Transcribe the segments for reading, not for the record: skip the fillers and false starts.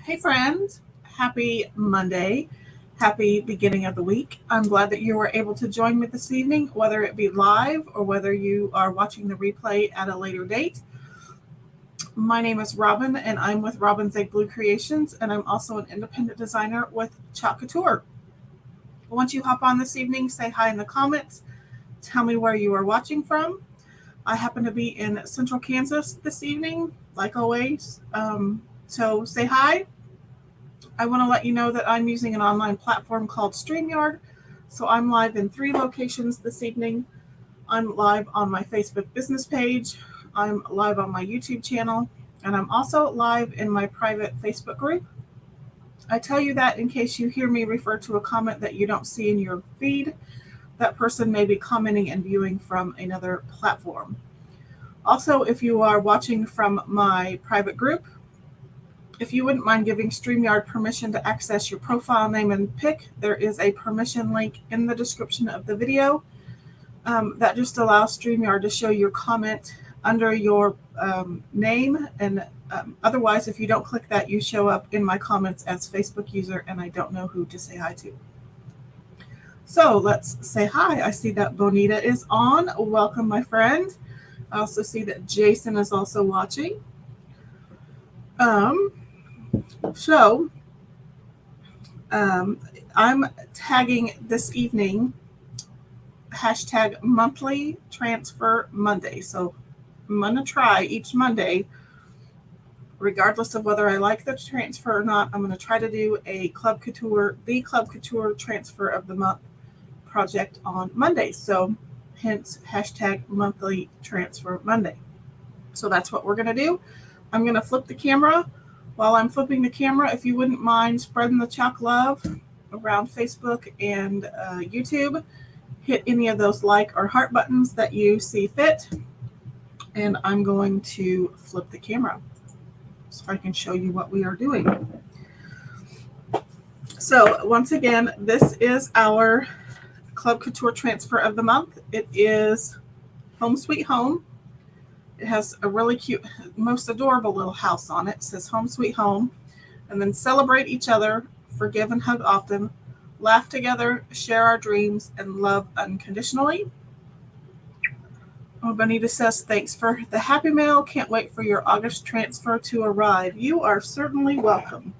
Hey friends, happy Monday. Happy beginning of the week. I'm glad that you were able to join me this evening, whether it be live or whether you are watching the replay at a later date. My name is Robin and I'm with Robin's Egg Blue Creations, and I'm also an independent designer with Club Couture. Once you hop on this evening, say hi in the comments. Tell me where you are watching from. I happen to be in Central Kansas this evening, like always. So say hi. I want to let you know that I'm using an online platform called StreamYard. So I'm live in 3 locations this evening. I'm live on my Facebook business page. I'm live on my YouTube channel. And I'm also live in my private Facebook group. I tell you that in case you hear me refer to a comment that you don't see in your feed. That person may be commenting and viewing from another platform. Also, if you are watching from my private group, if you wouldn't mind giving StreamYard permission to access your profile name and pic, there is a permission link in the description of the video that just allows StreamYard to show your comment under your name. And otherwise, if you don't click that, you show up in my comments as Facebook user, and I don't know who to say hi to. So let's say hi. I see that Bonita is on. Welcome, my friend. I also see that Jason is also watching. I'm tagging this evening hashtag monthly transfer Monday. So I'm going to try each Monday, regardless of whether I like the transfer or not, I'm going to try to do a Club Couture transfer of the month project on Monday. So hence hashtag monthly transfer Monday. So that's what we're going to do. I'm going to flip the camera. While I'm flipping the camera, if you wouldn't mind spreading the chalk love around Facebook and YouTube, hit any of those like or heart buttons that you see fit. And I'm going to flip the camera so I can show you what we are doing. So once again, this is our Club Couture transfer of the month. It is Home Sweet Home. It has a really cute, most adorable little house on it. It says Home Sweet Home. And then celebrate each other, forgive and hug often, laugh together, share our dreams, and love unconditionally. Oh, Bonita says, thanks for the happy mail. Can't wait for your August transfer to arrive. You are certainly welcome.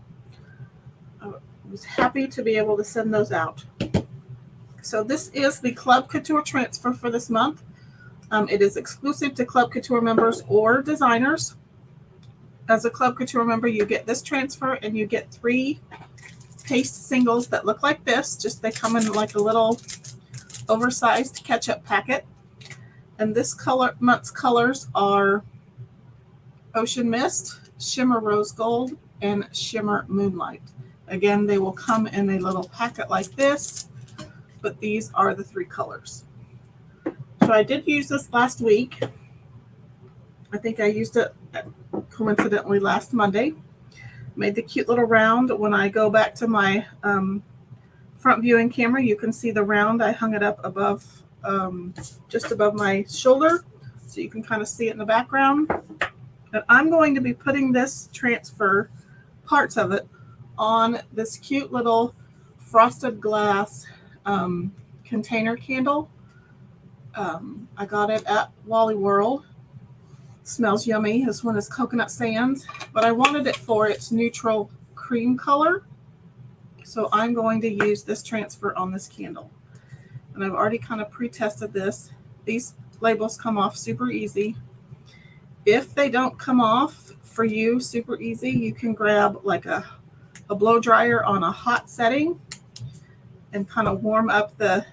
I was happy to be able to send those out. So this is the Club Couture transfer for this month. It is exclusive to Club Couture members or designers. As a Club Couture member, you get this transfer and you get 3 paste singles that look like this. Just they come in like a little oversized ketchup packet. And this month's colors are Ocean Mist, Shimmer Rose Gold, and Shimmer Moonlight. Again, they will come in a little packet like this, but these are the 3 colors. So I did use this last week. I think I used it coincidentally last Monday. Made the cute little round. When I go back to my front viewing camera, you can see the round. I hung it up above, just above my shoulder, so you can kind of see it in the background. And I'm going to be putting this transfer, parts of it, on this cute little frosted glass container candle. I got it at Wally World. Smells yummy. This one is coconut sands, but I wanted it for its neutral cream color. So I'm going to use this transfer on this candle. And I've already kind of pre-tested this. These labels come off super easy. If they don't come off for you super easy, you can grab like a blow dryer on a hot setting and kind of warm up the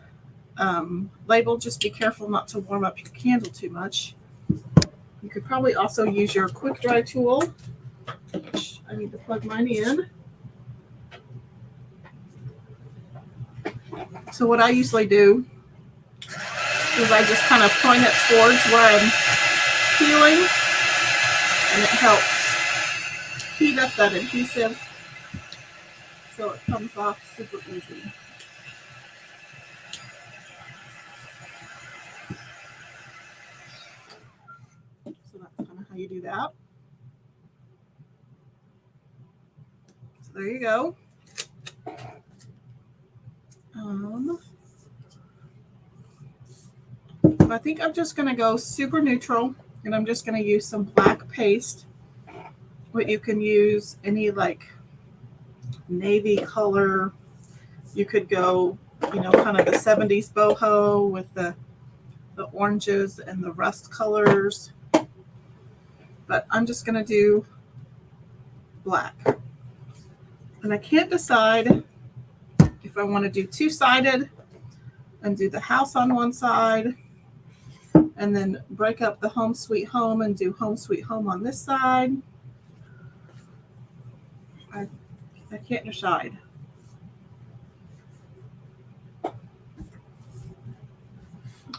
label. Just be careful not to warm up your candle too much. You could probably also use your quick dry tool, which I need to plug mine in. So what I usually do is I just kind of point it towards where I'm peeling, and it helps heat up that adhesive so it comes off super easy. So that's kind of how you do that. So there you go. I think I'm just going to go super neutral, and I'm just going to use some black paste. But you can use any like navy color. You could go, kind of the 70s boho with the oranges and the rust colors. But I'm just going to do black. And I can't decide if I want to do 2-sided and do the house on one side and then break up the Home Sweet Home and do Home Sweet Home on this side. I can't decide.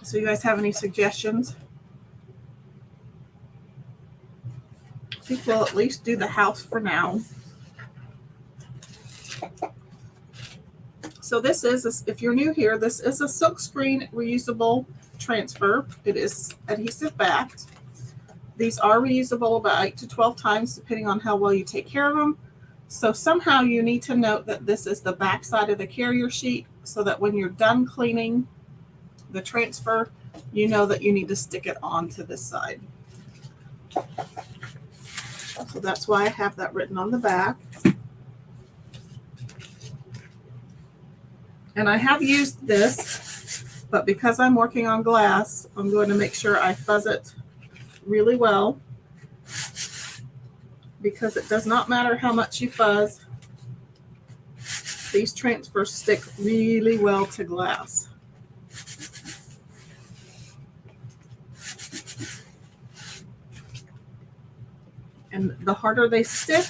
So you guys have any suggestions? I think we'll at least do the house for now. So this is, if you're new here, this is a silkscreen reusable transfer. It is adhesive backed. These are reusable about 8 to 12 times depending on how well you take care of them. So somehow you need to note that this is the back side of the carrier sheet so that when you're done cleaning the transfer, you know that you need to stick it onto this side. So that's why I have that written on the back. And I have used this, but because I'm working on glass, I'm going to make sure I fuzz it really well, because it does not matter how much you fuzz. These transfers stick really well to glass. And the harder they stick,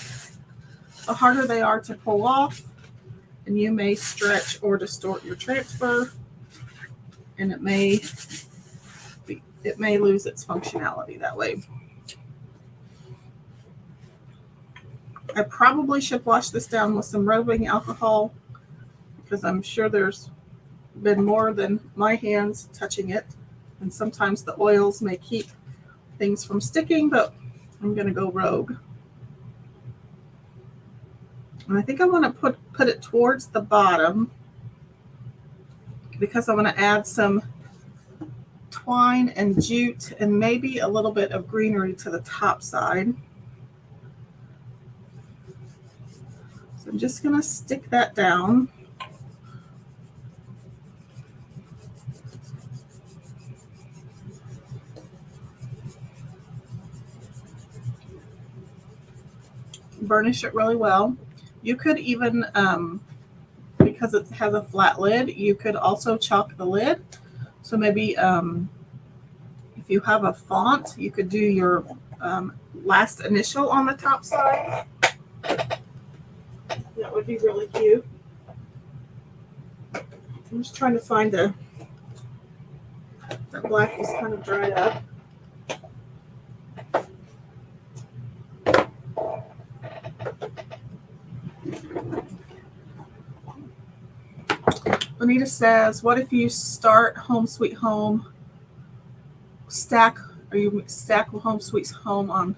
the harder they are to pull off. And you may stretch or distort your transfer, and it may lose its functionality that way. I probably should wash this down with some rubbing alcohol, because I'm sure there's been more than my hands touching it, and sometimes the oils may keep things from sticking, but I'm going to go rogue. And I think I want to put it towards the bottom because I want to add some twine and jute and maybe a little bit of greenery to the top side. So I'm just going to stick that down. Burnish it really well. You could even, because it has a flat lid, you could also chalk the lid. So maybe if you have a font, you could do your last initial on the top side. That would be really cute. I'm just trying to find that black is kind of dried up. Anita says, what if you start Home Sweet Home, you stack Home Sweet Home on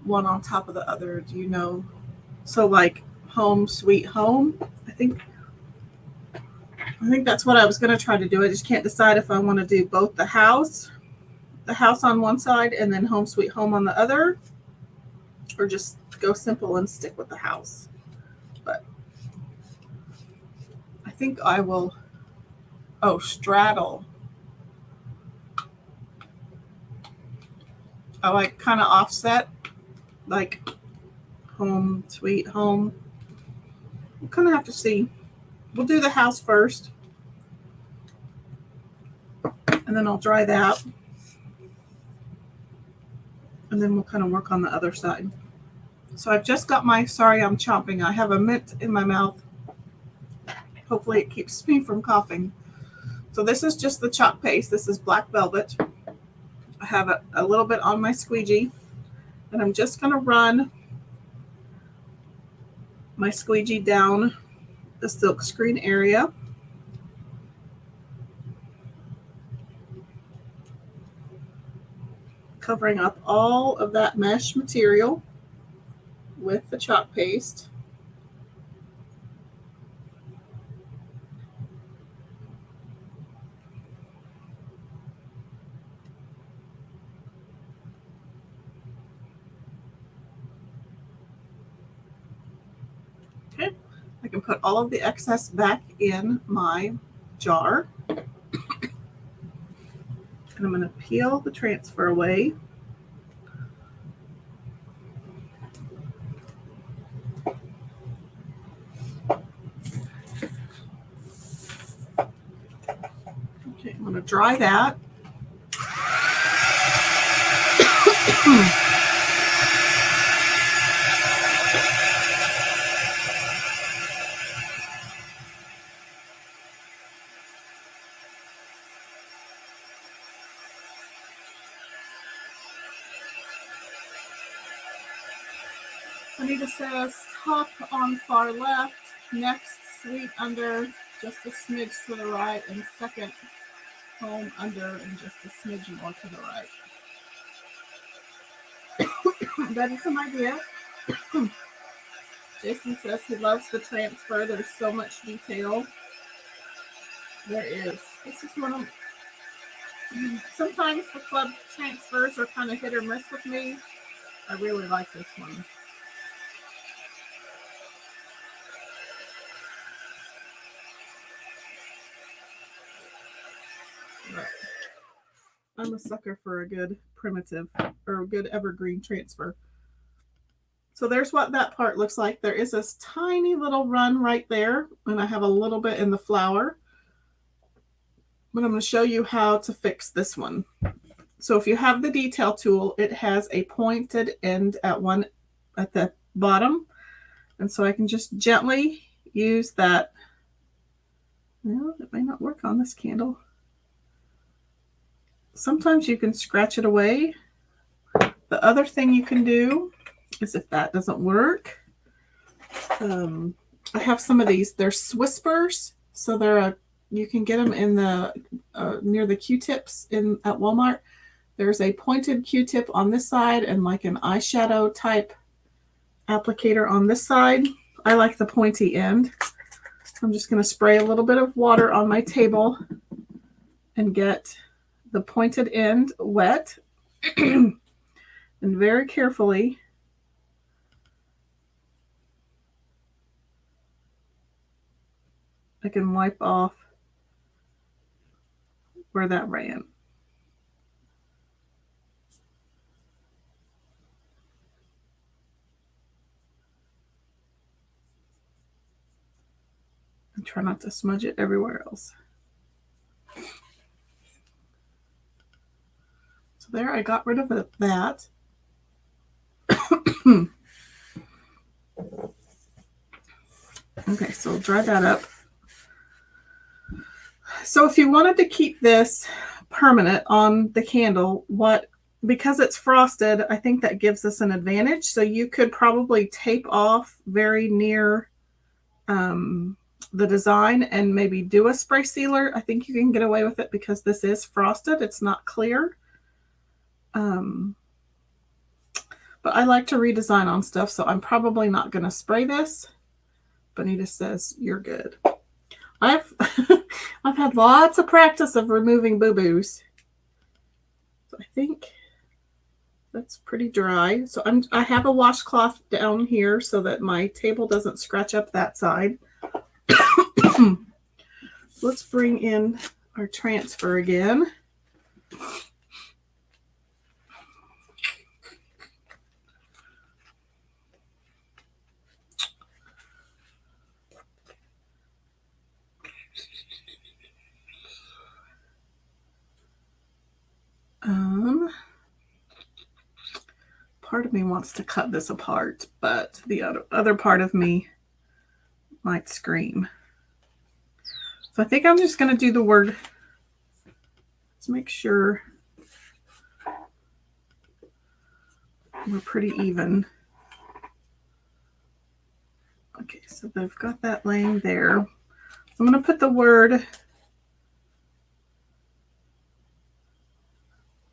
one on top of the other? Do you know? So like Home Sweet Home, I think that's what I was going to try to do. I just can't decide if I want to do both the house on one side and then Home Sweet Home on the other, or just go simple and stick with the house. But I think I will, straddle. I like kind of offset, like Home Sweet Home. We'll kind of have to see. We'll do the house first, and then I'll dry that, and then we'll kind of work on the other side. So I've just got sorry I'm chomping. I have a mint in my mouth. Hopefully it keeps me from coughing. So this is just the chalk paste. This is black velvet. I have a little bit on my squeegee, and I'm just going to run my squeegee down the silk screen area. Covering up all of that mesh material with the chalk paste. Okay, I can put all of the excess back in my jar. And I'm going to peel the transfer away. Okay, I'm going to dry that. Anita says, top on far left, next sweet under, just a smidge to the right, and second home under, and just a smidge more to the right. That is an idea. Jason says he loves the transfer. There's so much detail. There is. This is one of, sometimes the club transfers are kind of hit or miss with me. I really like this one. Right. I'm a sucker for a good primitive or a good evergreen transfer. So there's what that part looks like. There is this tiny little run right there, and I have a little bit in the flower. But I'm going to show you how to fix this one. So if you have the detail tool, it has a pointed end at the bottom. And so I can just gently use that. No, it may not work on this candle. Sometimes you can scratch it away. The other thing you can do is, if that doesn't work, I have some of these. They're Whispers, so you can get them in the near the Q-tips at Walmart. There's a pointed Q-tip on this side and like an eyeshadow type applicator on this side. I like the pointy end. I'm just going to spray a little bit of water on my table and get the pointed end wet. And very carefully I can wipe off where that ran. And try not to smudge it everywhere else. So there, I got rid of that. Okay, so I'll dry that up. So if you wanted to keep this permanent on the candle, because it's frosted, I think that gives us an advantage. So you could probably tape off very near the design and maybe do a spray sealer. I think you can get away with it because this is frosted. It's not clear. But I like to redesign on stuff, so I'm probably not going to spray this. Bonita says, you're good. I've had lots of practice of removing boo-boos. So I think that's pretty dry. So I have a washcloth down here so that my table doesn't scratch up that side. Let's bring in our transfer again. Part of me wants to cut this apart, but the other part of me might scream. So I think I'm just going to do the word. Let's make sure we're pretty even. Okay, so they've got that laying there. I'm going to put the word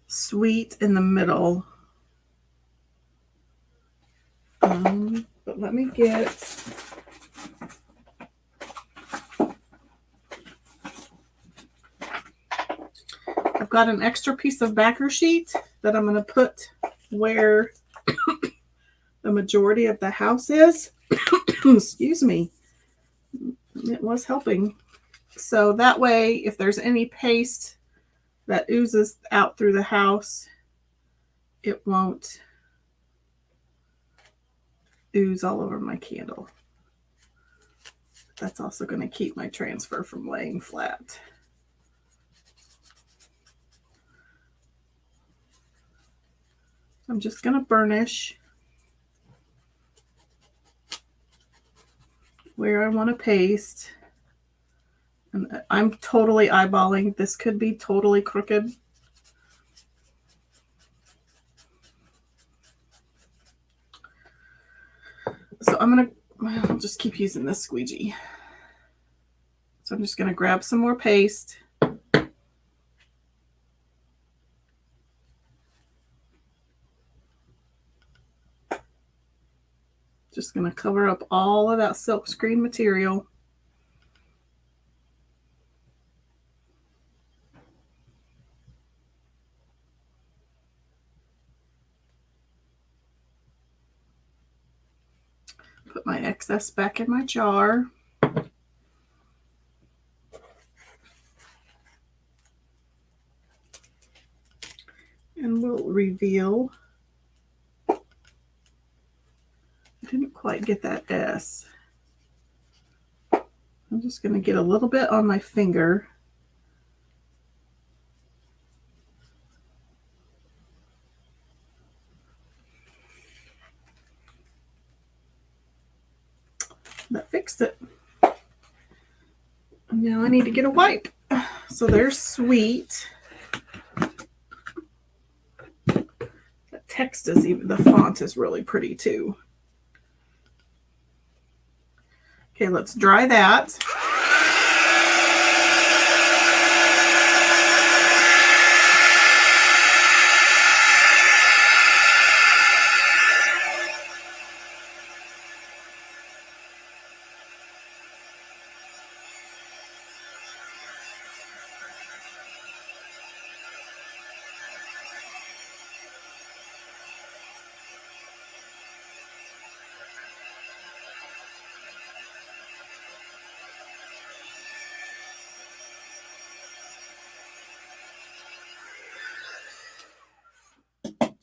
sweet in the middle. But let me get I've got an extra piece of backer sheet that I'm going to put where the majority of the house is. Excuse me. It was helping. So that way, if there's any paste that oozes out through the house, it won't ooze all over my candle. That's also going to keep my transfer from laying flat. I'm just going to burnish where I want to paste. And I'm totally eyeballing. This could be totally crooked. So I'll just keep using this squeegee. So I'm just going to grab some more paste. Just going to cover up all of that silkscreen material. Put my excess back in my jar. And we'll reveal. I didn't quite get that S. I'm just going to get a little bit on my finger. That fixed it. And now I need to get a wipe. So there's sweet. The text is the font is really pretty too. Okay, let's dry that.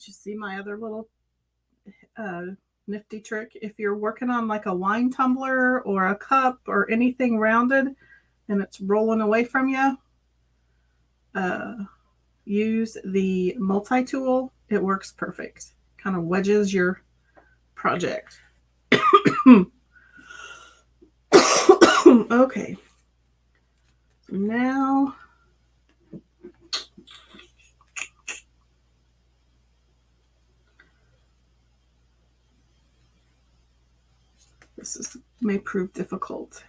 you see my other little nifty trick? If you're working on like a wine tumbler or a cup or anything rounded and it's rolling away from you, use the multi-tool. It works perfect. Kind of wedges your project. Okay. So now may prove difficult.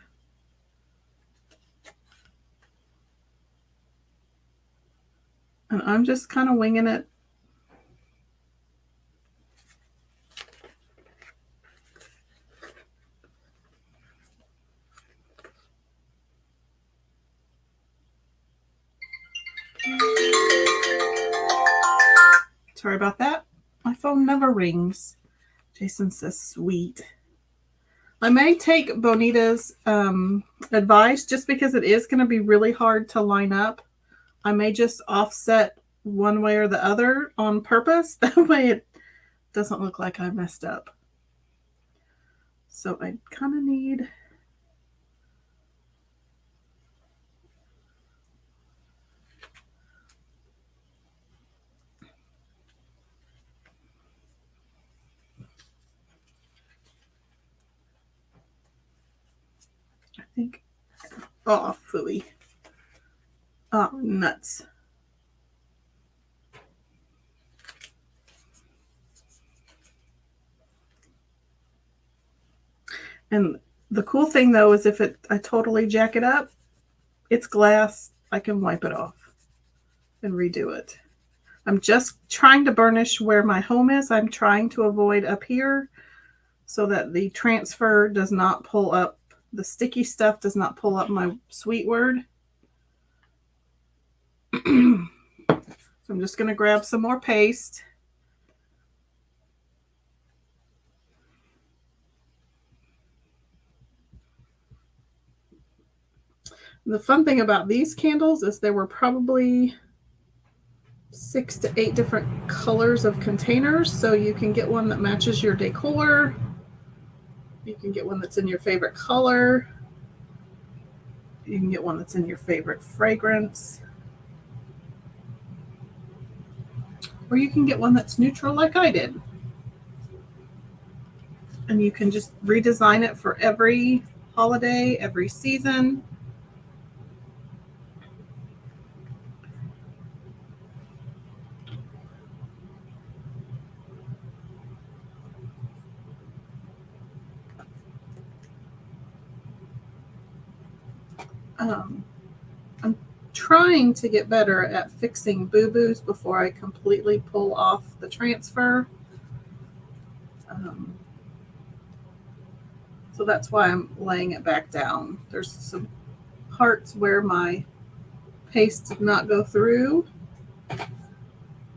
And I'm just kind of winging it. Sorry about that. My phone never rings. Jason says, sweet. I may take Bonita's advice just because it is going to be really hard to line up. I may just offset one way or the other on purpose. That way it doesn't look like I messed up. So I kind of need... I think... Oh, phooey. Oh, nuts. And the cool thing though is if I totally jack it up, it's glass. I can wipe it off and redo it. I'm just trying to burnish where my home is. I'm trying to avoid up here so that the transfer does not pull up, the sticky stuff does not pull up my sweet word. So I'm just going to grab some more paste. The fun thing about these candles is there were probably 6 to 8 different colors of containers. So you can get one that matches your decor. You can get one that's in your favorite color. You can get one that's in your favorite fragrance. Or you can get one that's neutral like I did. And you can just redesign it for every holiday, every season. I'm trying to get better at fixing boo-boos before I completely pull off the transfer. So that's why I'm laying it back down. There's some parts where my paste did not go through.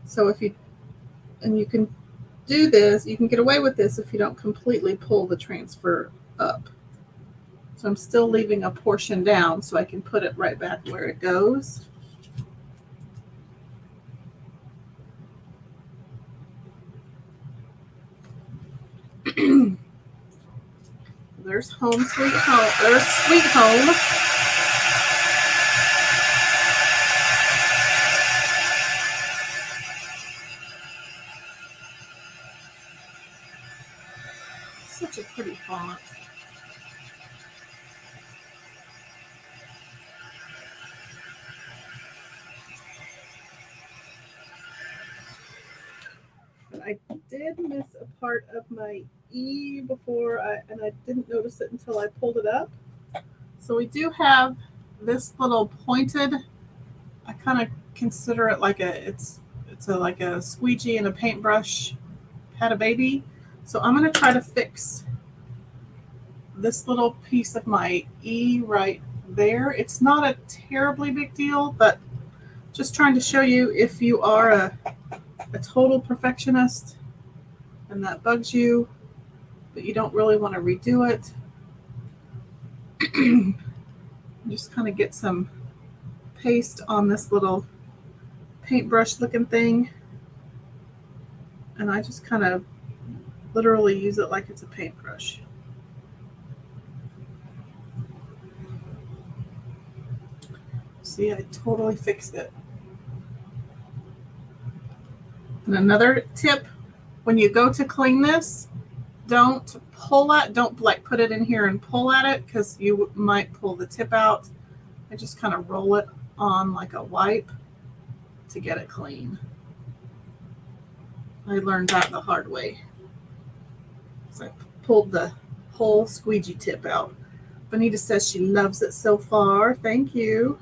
So you can do this, you can get away with this if you don't completely pull the transfer up. So I'm still leaving a portion down so I can put it right back where it goes. There's home sweet home. There's sweet home. Such a pretty font. I did miss a part of my E before, and I didn't notice it until I pulled it up. So we do have this little pointed. I kind of consider it like it's like a squeegee and a paintbrush had a baby. So I'm going to try to fix this little piece of my E right there. It's not a terribly big deal, but just trying to show you if you are a total perfectionist and that bugs you, but you don't really want to redo it. Just kind of get some paste on this little paintbrush looking thing. And I just kind of literally use it like it's a paintbrush. See, I totally fixed it. And another tip, when you go to clean this, don't like put it in here and pull at it, because you might pull the tip out. I just kind of roll it on like a wipe to get it clean. I learned that the hard way. So I pulled the whole squeegee tip out. Bonita says she loves it so far. Thank you.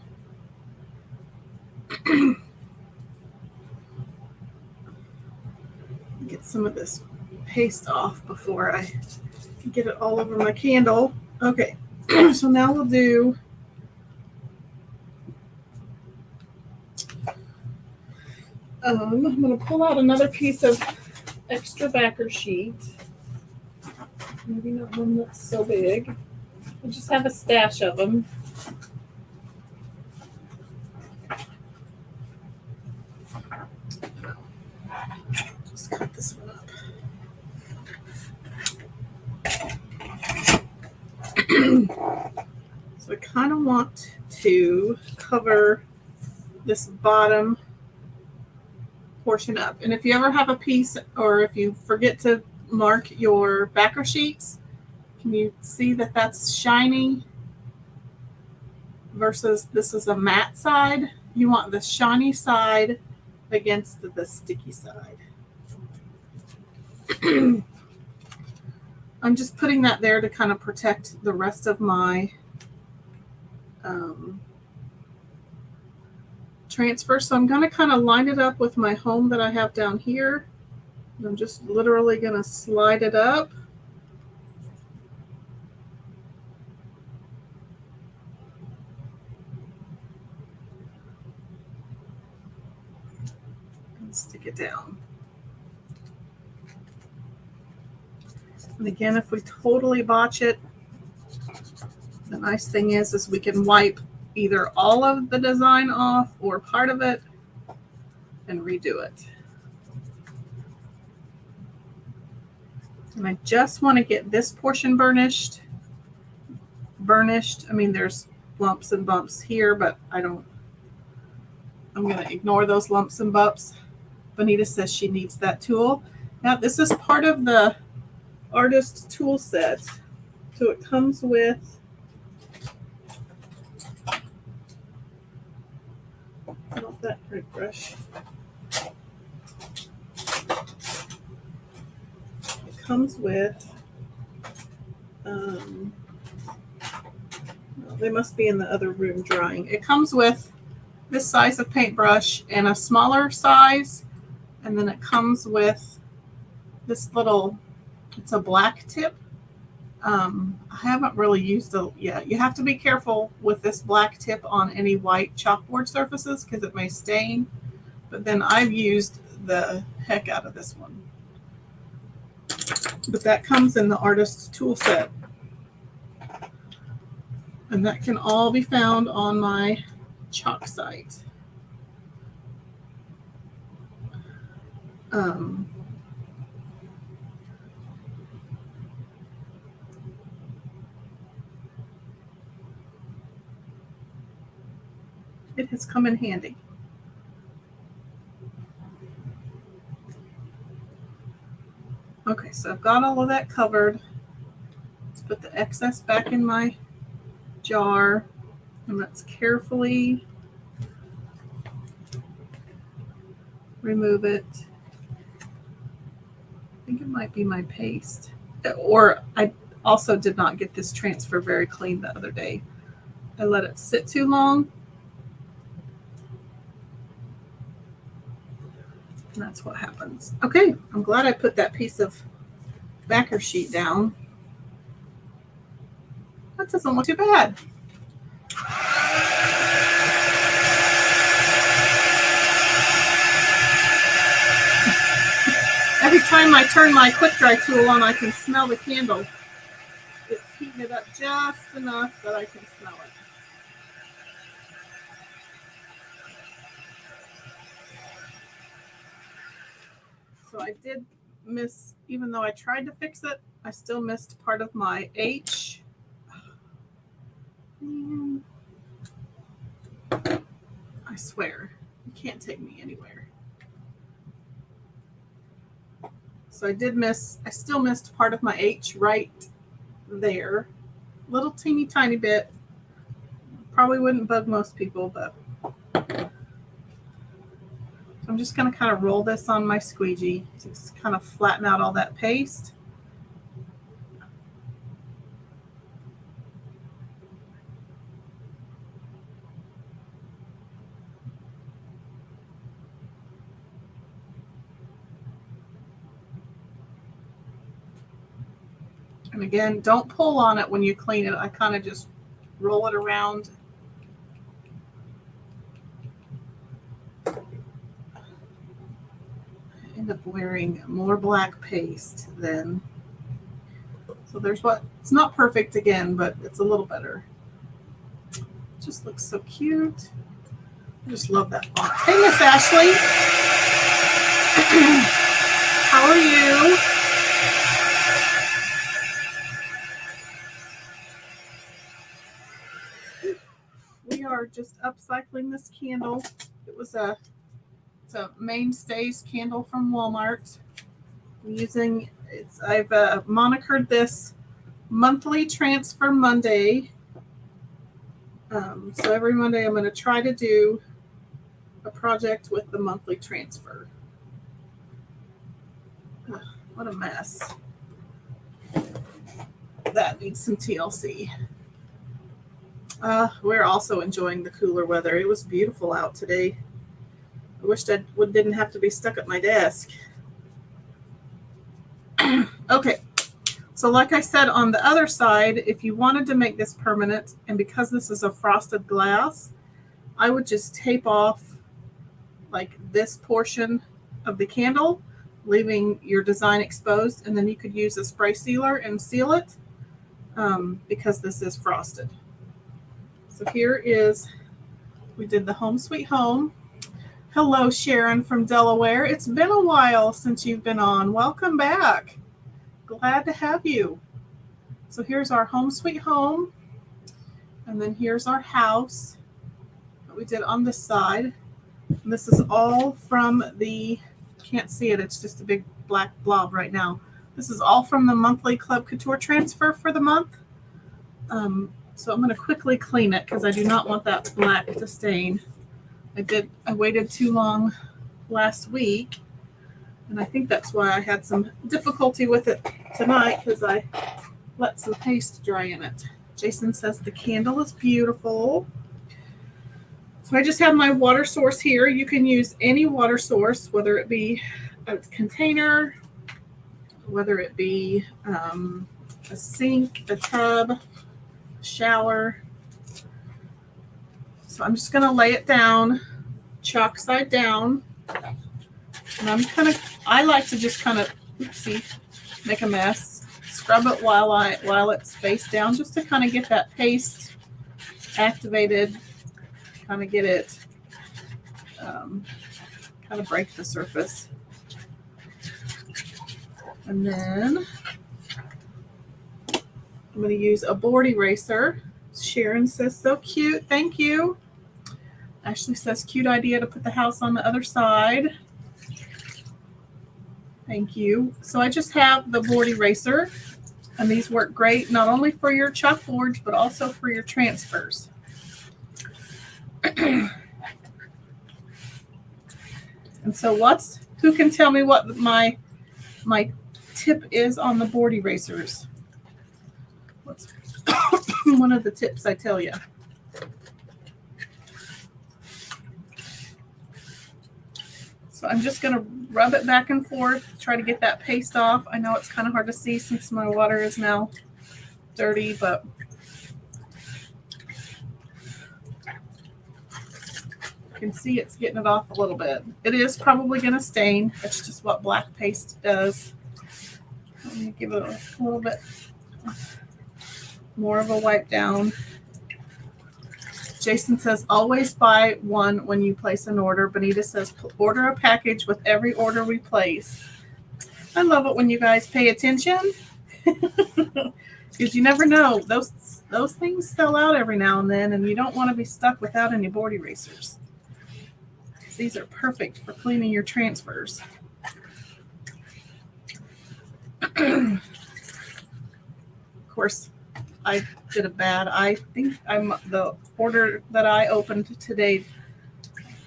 Get some of this paste off before I get it all over my candle. Okay, so now we'll do I'm going to pull out another piece of extra backer sheet. Maybe not one that's so big. I just have a stash of them. Just cut this one up. So I kind of want to cover this bottom portion up. And if you ever have a piece, or if you forget to mark your backer sheets, can you see that that's shiny versus this is a matte side? You want the shiny side against the sticky side. I'm just putting that there to kind of protect the rest of my transfer. So I'm going to kind of line it up with my home that I have down here. And I'm just literally going to slide it up. And stick it down. And again, if we totally botch it, the nice thing is we can wipe either all of the design off or part of it and redo it. And I just want to get this portion burnished. I mean, there's lumps and bumps here, but I'm going to ignore those lumps and bumps. Bonita says she needs that tool. Now, this is part of the artist tool set. So it comes with not that great brush. It comes with they must be in the other room drying. It comes with this size of paintbrush and a smaller size, and then it comes with this little, it's a black tip. I haven't really used it yet. You have to be careful with this black tip on any white chalkboard surfaces because it may stain, but then I've used the heck out of this one. But that comes in the artist's tool set. And that can all be found on my chalk site. It has come in handy. Okay, so I've got all of that covered. Let's put the excess back in my jar, and let's carefully remove it. I think it might be my paste. Or I also did not get this transfer very clean the other day. I let it sit too long. And that's what happens. Okay, I'm glad I put that piece of backer sheet down. That doesn't look too bad. Every time I turn my quick dry tool on, I can smell the candle. It's heating it up just enough that I can smell it. So I did miss, even though I tried to fix it, I still missed part of my H. Man, I swear, you can't take me anywhere. So I still missed part of my H right there. Little teeny tiny bit. Probably wouldn't bug most people, but I'm just going to kind of roll this on my squeegee to just kind of flatten out all that paste. And again, don't pull on it when you clean it. I kind of just roll it around. I end up wearing more black paste then. So there's what, it's not perfect again, but it's a little better. It just looks so cute. I just love that font. Hey, Miss Ashley. How are you? We are just upcycling this candle. It's a Mainstays candle from Walmart. I've monikered this monthly transfer Monday. So every Monday I'm going to try to do a project with the monthly transfer. What a mess. That needs some TLC. We're also enjoying the cooler weather. It was beautiful out today. I wished I didn't have to be stuck at my desk. Okay, so like I said on the other side, if you wanted to make this permanent, and because this is a frosted glass, I would just tape off like this portion of the candle, leaving your design exposed, and then you could use a spray sealer and seal it because this is frosted. So we did the Home Sweet Home. Hello, Sharon from Delaware. It's been a while since you've been on. Welcome back. Glad to have you. So here's our Home Sweet Home. And then here's our house that we did on this side. And this is all from can't see it, it's just a big black blob right now. This is all from the monthly Club Couture transfer for the month. So I'm going to quickly clean it because I do not want that black to stain. I waited too long last week, and I think that's why I had some difficulty with it tonight because I let some paste dry in it. Jason says the candle is beautiful. So I just have my water source here. You can use any water source, whether it be a container, whether it be a sink, a tub, a shower. So I'm just going to lay it down, chalk side down. And I like to just kind of, make a mess. Scrub it while it's face down, just to kind of get that paste activated, kind of get it, kind of break the surface. And then I'm going to use a board eraser. Sharon says, so cute. Thank you. Ashley says, cute idea to put the house on the other side. Thank you. So I just have the board eraser, and these work great not only for your chalkboards, but also for your transfers. And so who can tell me what my tip is on the board erasers? What's one of the tips I tell you? So I'm just going to rub it back and forth, try to get that paste off. I know it's kind of hard to see since my water is now dirty, but you can see it's getting it off a little bit. It is probably going to stain. That's just what black paste does. Let me give it a little bit more of a wipe down. Jason says, always buy one when you place an order. Benita says, order a package with every order we place. I love it when you guys pay attention. Because you never know. Those things sell out every now and then, and you don't want to be stuck without any board erasers. These are perfect for cleaning your transfers. Of course, I did a bad. I think the order that I opened today,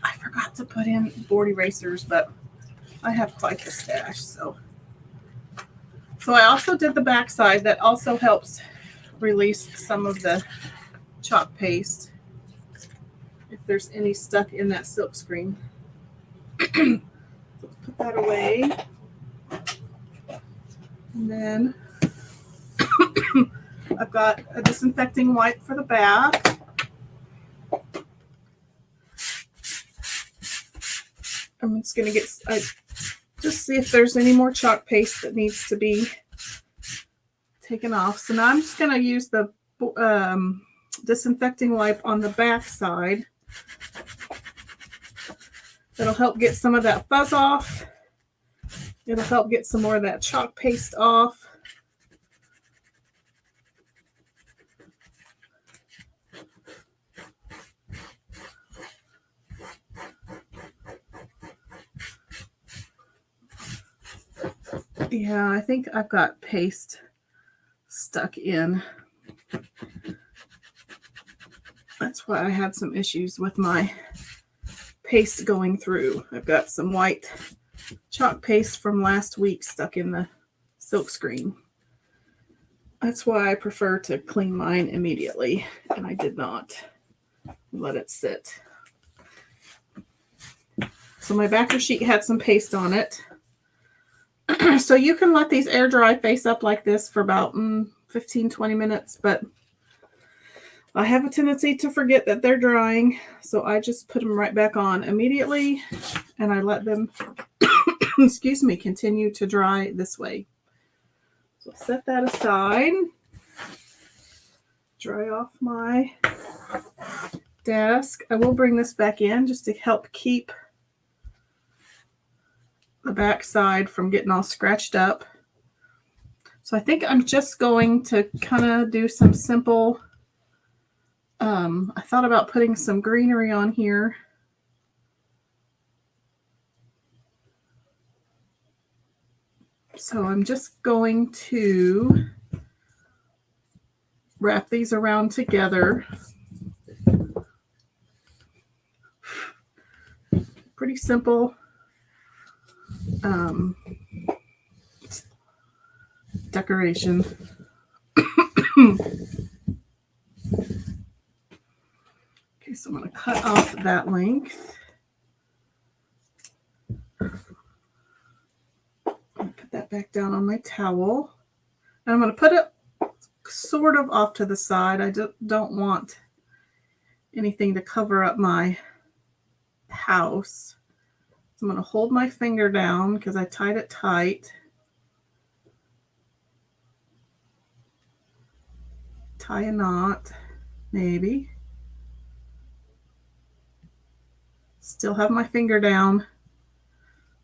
I forgot to put in board erasers, but I have quite the stash. So I also did the back side. That also helps release some of the chalk paste if there's any stuck in that silk screen. Let's put that away. And then I've got a disinfecting wipe for the back. I'm just going to just see if there's any more chalk paste that needs to be taken off. So now I'm just going to use the disinfecting wipe on the back side. That'll help get some of that fuzz off. It'll help get some more of that chalk paste off. Yeah, I think I've got paste stuck in. That's why I had some issues with my paste going through. I've got some white chalk paste from last week stuck in the silk screen. That's why I prefer to clean mine immediately, and I did not let it sit. So my backer sheet had some paste on it. So you can let these air dry face up like this for about 15-20 minutes, but I have a tendency to forget that they're drying, so I just put them right back on immediately, and I let them excuse me, continue to dry this way. So set that aside. Dry off my desk. I will bring this back in just to help keep the back side from getting all scratched up. So I think I'm just going to kind of do some simple, I thought about putting some greenery on here. So I'm just going to wrap these around together. Pretty simple. Decoration. Okay, so I'm going to cut off that length. Put that back down on my towel. And I'm going to put it sort of off to the side. I don't want anything to cover up my house. So I'm going to hold my finger down because I tied it tight. Tie a knot, maybe. Still have my finger down.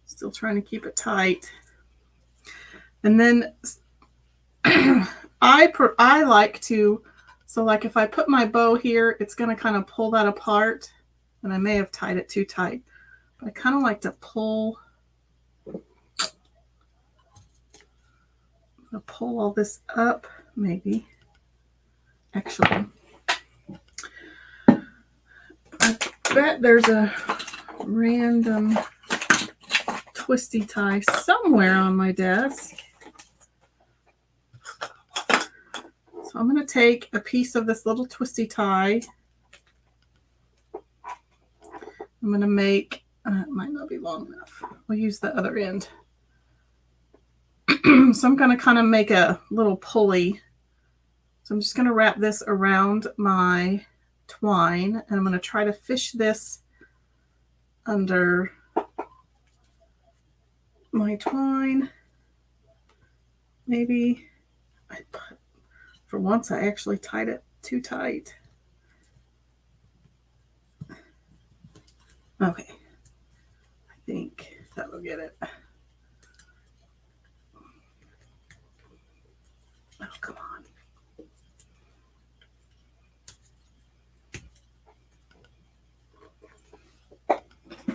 Still trying to keep it tight. And then I like to, so like if I put my bow here, it's going to kind of pull that apart. And I may have tied it too tight. But I kind of like to pull all this up, maybe. Actually, I bet there's a random twisty tie somewhere on my desk. So I'm going to take a piece of this little twisty tie. I'm going to make, it might not be long enough. We'll use the other end. So I'm going to kind of make a little pulley. So I'm just going to wrap this around my twine, and I'm going to try to fish this under my twine. Maybe for once I actually tied it too tight. Okay, I think that will get it. Oh, come on.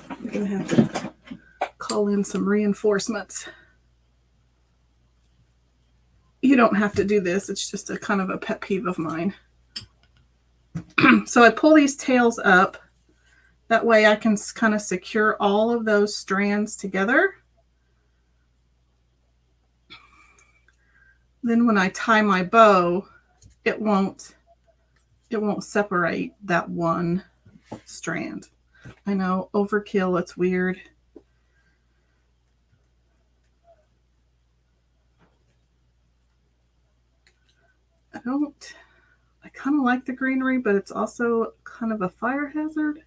I'm going to have to call in some reinforcements. You don't have to do this. It's just a kind of a pet peeve of mine. So I pull these tails up. That way I can kind of secure all of those strands together. Then when I tie my bow, it won't separate that one strand. I know, overkill, it's weird. I kind of like the greenery, but it's also kind of a fire hazard.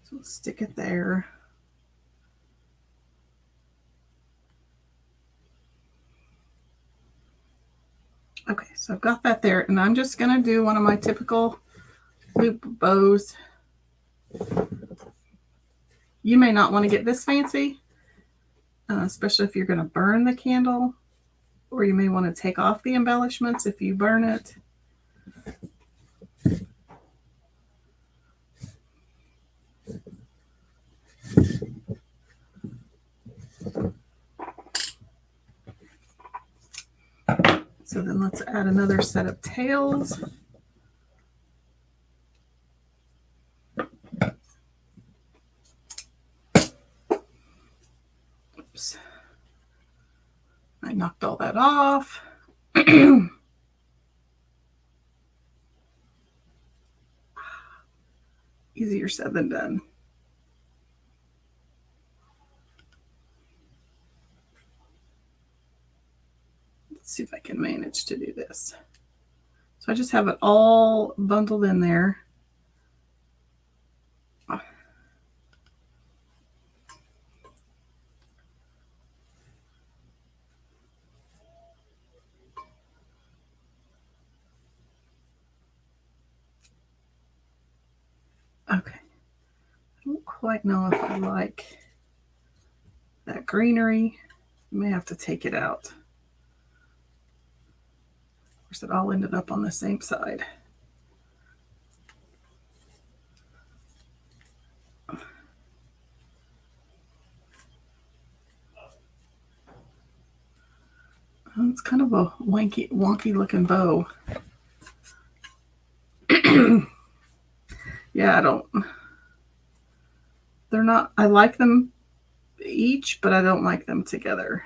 So we'll stick it there. Okay, so I've got that there, and I'm just going to do one of my typical loop bows. You may not want to get this fancy, especially if you're going to burn the candle, or you may want to take off the embellishments if you burn it. So then let's add another set of tails. Oops. I knocked all that off. Easier said than done. Let's see if I can manage to do this. So I just have it all bundled in there. Okay. I don't quite know if I like that greenery. I may have to take it out. Of course, it all ended up on the same side. It's kind of a wonky looking bow. Yeah, they're not, I like them each, but I don't like them together.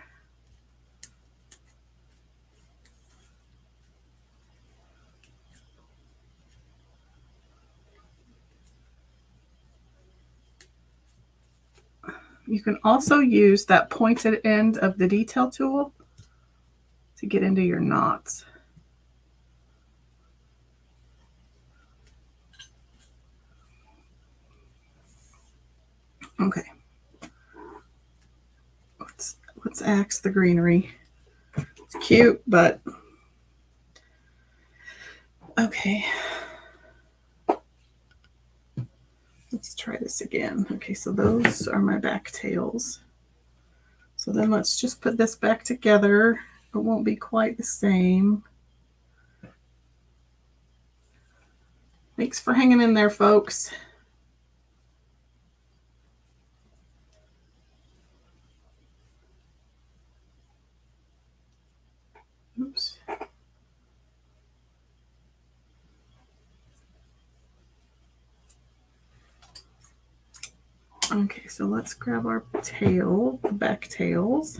You can also use that pointed end of the detail tool to get into your knots. Okay. Let's axe the greenery. It's cute, but okay. Let's try this again. Okay, so those are my back tails. So then let's just put this back together. It won't be quite the same. Thanks for hanging in there, folks. Oops. Okay, so let's grab our tail, the back tails.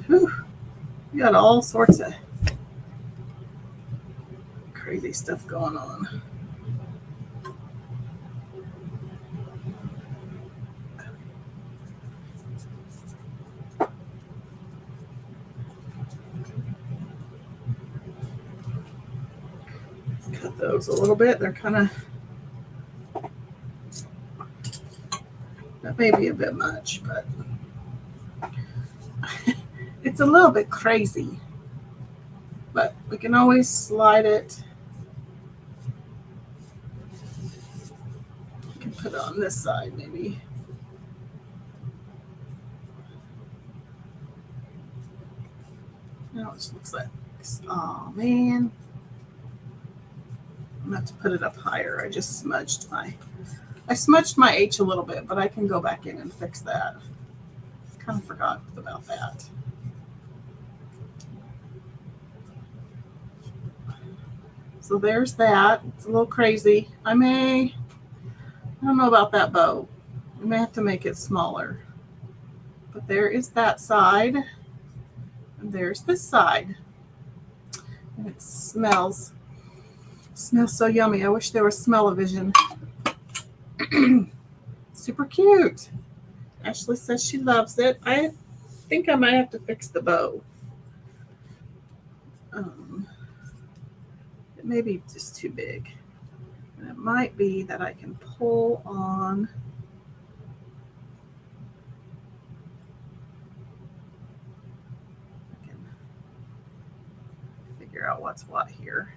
Whew. We got all sorts of crazy stuff going on. those a little bit. They're kind of, that may be a bit much, but it's a little bit crazy. But we can always slide it. We can put it on this side maybe. Now it just looks like, oh man. I'm going to have to put it up higher. I just smudged my H a little bit, but I can go back in and fix that. Kind of forgot about that. So there's that. It's a little crazy. I don't know about that bow. I may have to make it smaller. But there is that side. And there's this side. And it smells so yummy. I wish there was smell-o-vision. Super cute. Ashley says she loves it. I think I might have to fix the bow. It may be just too big. And it might be that I can pull on. I can figure out what's what here.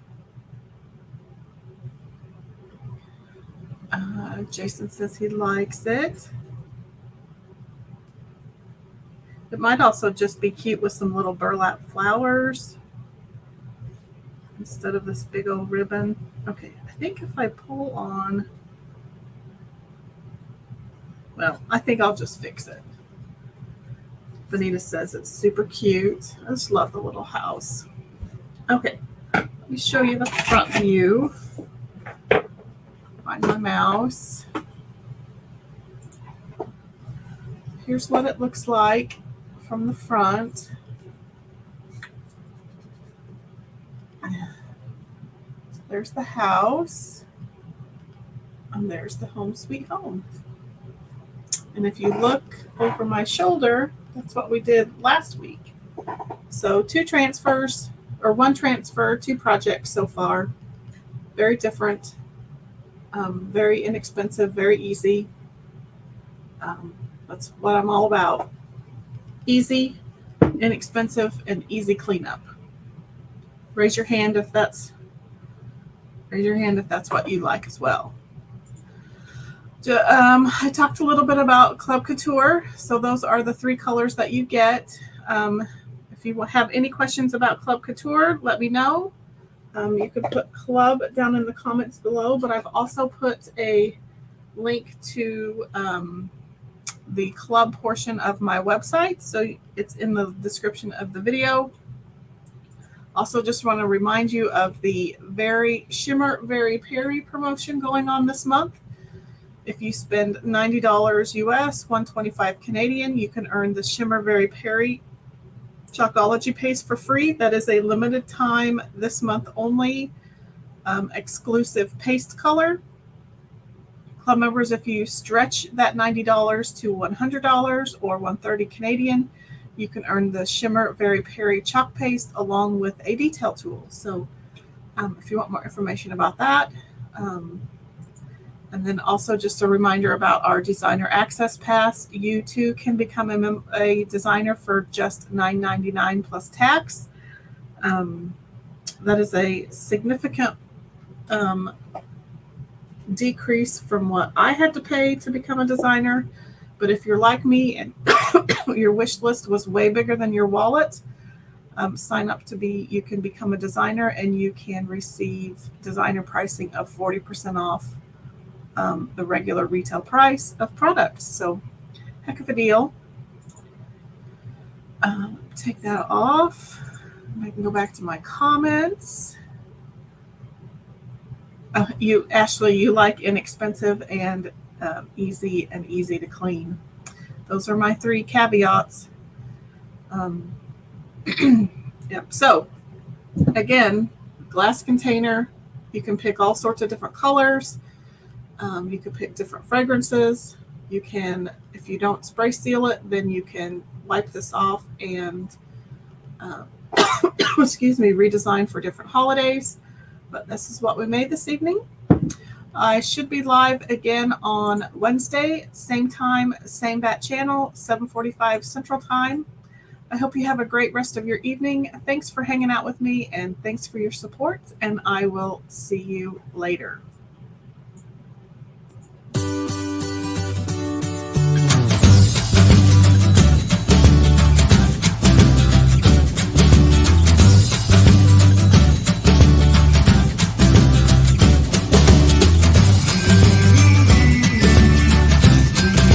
Jason says he likes it. It might also just be cute with some little burlap flowers instead of this big old ribbon. Okay, I think if I pull on, well, I think I'll just fix it. Benita says it's super cute. I just love the little house. Okay, let me show you the front view. Find my mouse. Here's what it looks like from the front. There's the house. And there's the home sweet home. And if you look over my shoulder, that's what we did last week. So 2 transfers, or 1 transfer, 2 projects so far. Very different. Very inexpensive, very easy. That's what I'm all about. Easy, inexpensive, and easy cleanup. Raise your hand if that's what you like as well. I talked a little bit about Club Couture. So those are the 3 colors that you get. If you have any questions about Club Couture, let me know. You can put club down in the comments below, but I've also put a link to the club portion of my website. So it's in the description of the video. Also, just want to remind you of the Shimmer Very Perry promotion going on this month. If you spend $90 US, $125 Canadian, you can earn the Shimmer Very Perry Chalkology paste for free. That is a limited time, this month only, exclusive paste color. Club members, if you stretch that $90 to $100 or $130 Canadian, you can earn the Shimmer Very Perry chalk paste along with a detail tool. So if you want more information about that. And then also just a reminder about our designer access pass. You too can become a designer for just $9.99 plus tax. That is a significant decrease from what I had to pay to become a designer. But if you're like me and your wish list was way bigger than your wallet, sign up you can become a designer and you can receive designer pricing of 40% off the regular retail price of products. So heck of a deal. Take that off. I can go back to my comments. Ashley, you like inexpensive and easy to clean. Those are my 3 caveats. Yep. So again, glass container, you can pick all sorts of different colors. You can pick different fragrances. You can, if you don't spray seal it, then you can wipe this off and redesign for different holidays. but this is what we made this evening. I should be live again on Wednesday, same time, same bat channel, 7:45 Central Time. I hope you have a great rest of your evening. Thanks for hanging out with me, and thanks for your support, and I will see you later.